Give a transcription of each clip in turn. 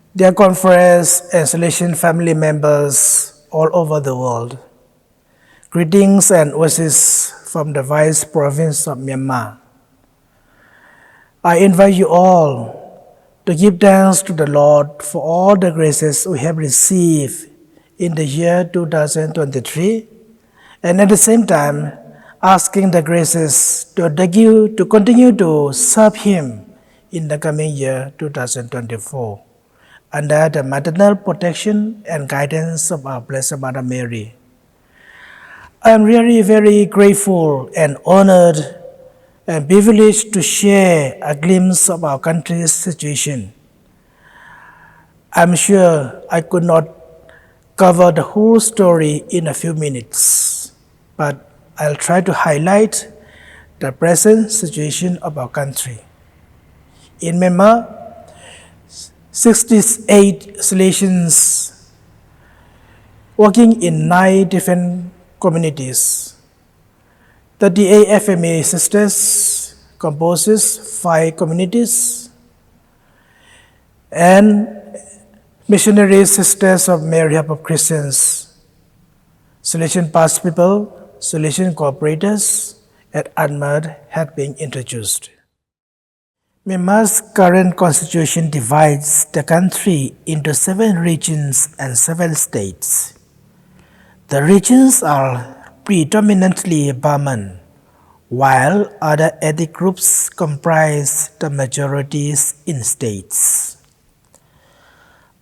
Dear conference and Salesian family members all over the world, greetings and wishes from the Vice Province of Myanmar. I invite you all to give thanks to the Lord for all the graces we have received in the year 2023, and at the same time, asking the graces to continue to serve Him in the coming year 2024. Under the maternal protection and guidance of our Blessed Mother Mary. I am really very grateful and honored and privileged to share a glimpse of our country's situation. I'm sure I could not cover the whole story in a few minutes, but I'll try to highlight the present situation of our country. In Myanmar, 68 Salesians working in 9 different communities. 38 FMA sisters composes 5 communities, and missionary sisters of Mary Help of Christians, Salesian past people, Salesian cooperators, and UNMAD had been introduced. Myanmar's current constitution divides the country into 7 regions and 7 states. The regions are predominantly Burman, while other ethnic groups comprise the majorities in states.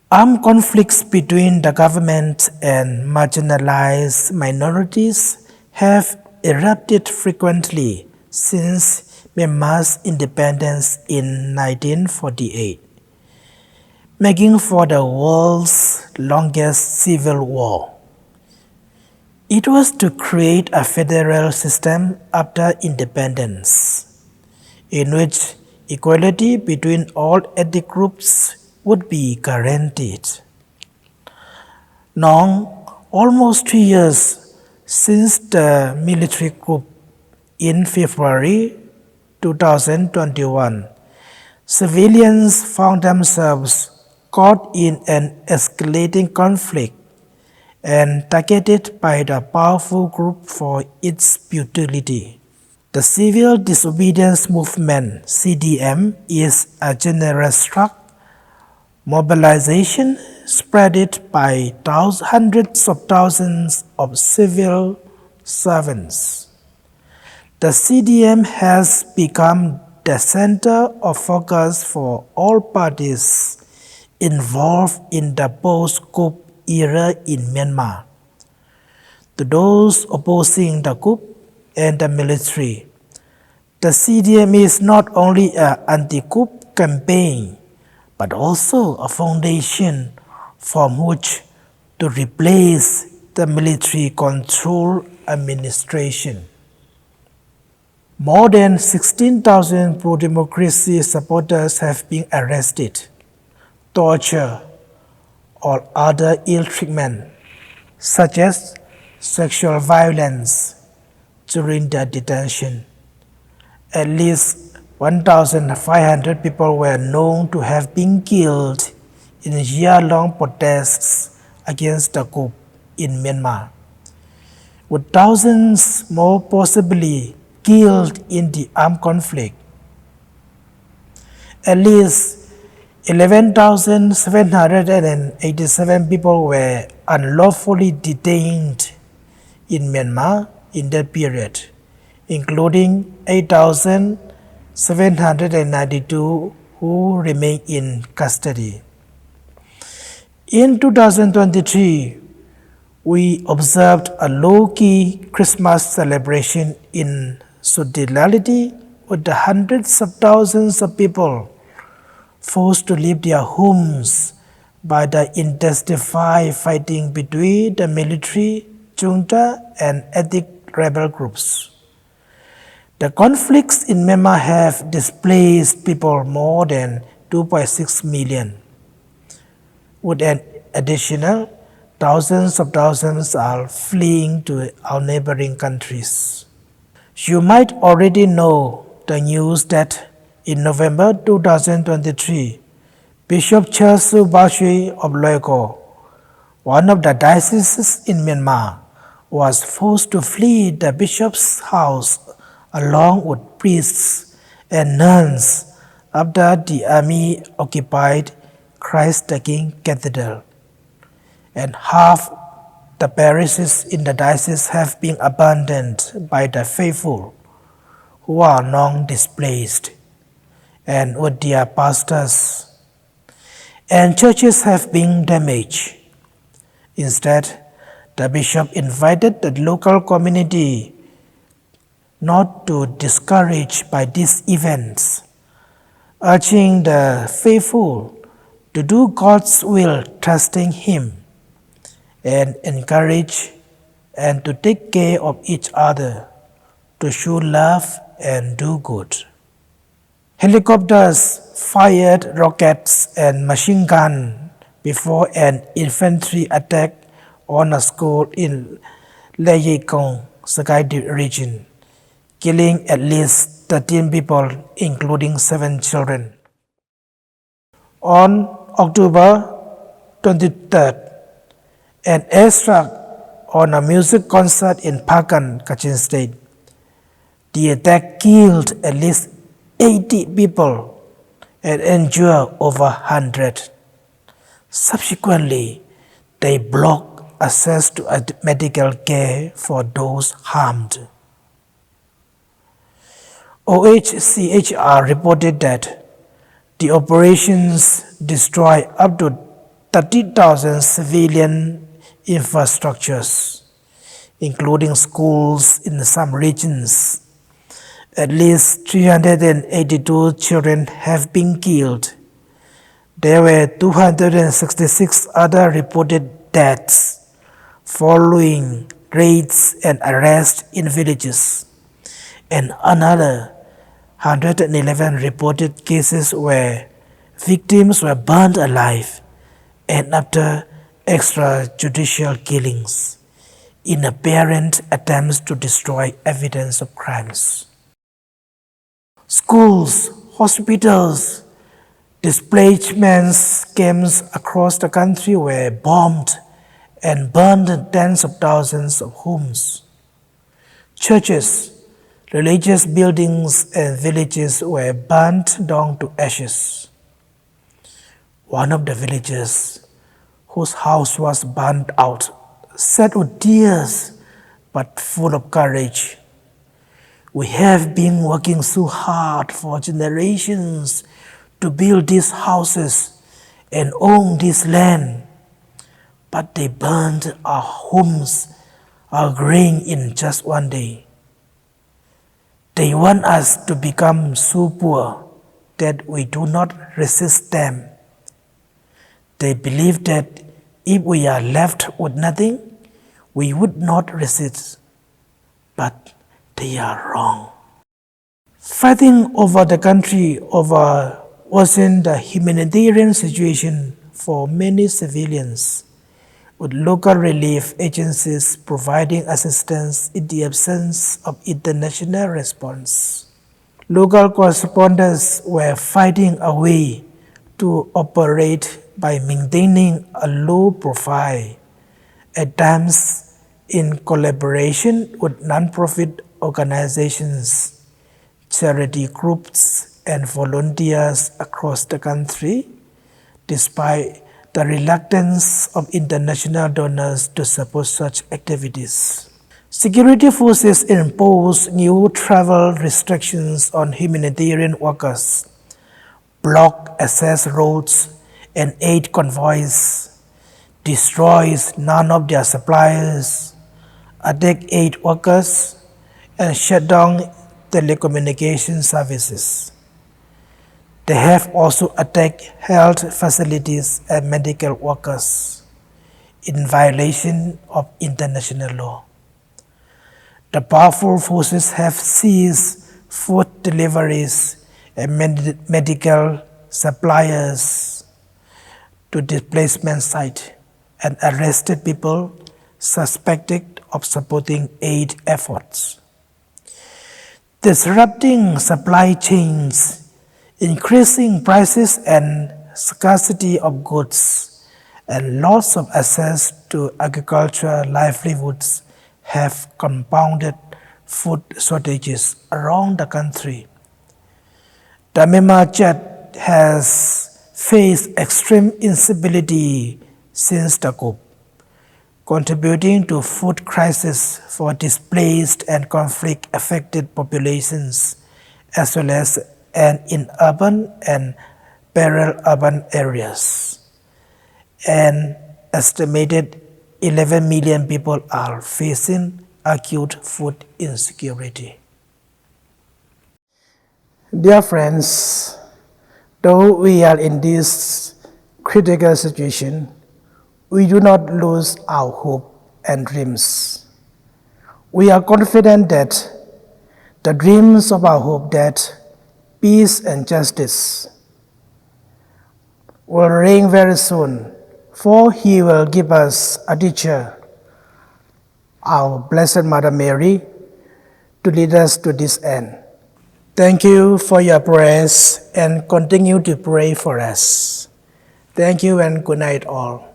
Armed conflicts between the government and marginalized minorities have erupted frequently since Myanmar's independence in 1948, making for the world's longest civil war. It was to create a federal system after independence, in which equality between all ethnic groups would be guaranteed. Now, almost 2 years since the military coup in February 2021, civilians found themselves caught in an escalating conflict and targeted by the powerful group for its futility. The Civil Disobedience Movement, CDM, is a generous mobilization spread by hundreds of thousands of civil servants. The CDM has become the center of focus for all parties involved in the post-coup era in Myanmar. To those opposing the coup and the military, the CDM is not only an anti-coup campaign, but also a foundation from which to replace the military-controlled administration. More than 16,000 pro-democracy supporters have been arrested, tortured, or other ill treatment, such as sexual violence during their detention. At least 1,500 people were known to have been killed in year-long protests against the coup in Myanmar, with thousands more possibly killed in the armed conflict. At least 11,787 people were unlawfully detained in Myanmar in that period, including 8,792 who remain in custody. In 2023, we observed a low-key Christmas celebration in solidarity with the hundreds of thousands of people forced to leave their homes by the intensified fighting between the military, junta, and ethnic rebel groups. The conflicts in Myanmar have displaced people more than 2.6 million, with an additional thousands of thousands are fleeing to our neighboring countries. You might already know the news that in November 2023, Bishop Chersu Balshui of Loiko, one of the dioceses in Myanmar, was forced to flee the bishop's house along with priests and nuns after the army occupied Christ the King Cathedral, and half the parishes in the diocese have been abandoned by the faithful who are long displaced and with their pastors, and churches have been damaged. Instead, the bishop invited the local community not to discouraged by these events, urging the faithful to do God's will, trusting Him, and encourage and to take care of each other, to show love and do good. Helicopters fired rockets and machine guns before an infantry attack on a school in Leyikong, Sakai region, killing at least 13 people, including 7 children. On October 23rd, an airstrike on a music concert in Pakan, Kachin State. The attack killed at least 80 people and injured over 100. Subsequently, they blocked access to medical care for those harmed. OHCHR reported that the operations destroyed up to 30,000 civilian infrastructures, including schools in some regions. At least 382 children have been killed. There were 266 other reported deaths following raids and arrests in villages, and another 111 reported cases where victims were burned alive and after extrajudicial killings in apparent attempts to destroy evidence of crimes. Schools, hospitals, displacement camps across the country were bombed and burned tens of thousands of homes. Churches, religious buildings and villages were burnt down to ashes. One of the villagers whose house was burnt out said with tears but full of courage, "We have been working so hard for generations to build these houses and own this land, but they burned our homes, our grain in just one day. They want us to become so poor that we do not resist them. They believe that if we are left with nothing, we would not resist, but they are wrong." Fighting over the country wasn't the humanitarian situation for many civilians, with local relief agencies providing assistance in the absence of international response. Local correspondents were finding a way to operate by maintaining a low profile, at times in collaboration with non-profit organizations, charity groups, and volunteers across the country, despite the reluctance of international donors to support such activities. Security forces imposed new travel restrictions on humanitarian workers, blocked access roads and aid convoys, destroys none of their suppliers, attacked aid workers, and shut down telecommunication services. They have also attacked health facilities and medical workers in violation of international law. The powerful forces have seized food deliveries and medical suppliers to displacement sites and arrested people suspected of supporting aid efforts. Disrupting supply chains, increasing prices and scarcity of goods and loss of access to agricultural livelihoods have compounded food shortages around the country. The Myanmar Chat has faced extreme instability since the coup, contributing to food crisis for displaced and conflict-affected populations, as well as in urban and peri-urban areas. An estimated 11 million people are facing acute food insecurity. Dear friends, though we are in this critical situation, we do not lose our hope and dreams. We are confident that the dreams of our hope that peace and justice will reign very soon, for He will give us a teacher, our Blessed Mother Mary, to lead us to this end. Thank you for your prayers and continue to pray for us. Thank you and good night all.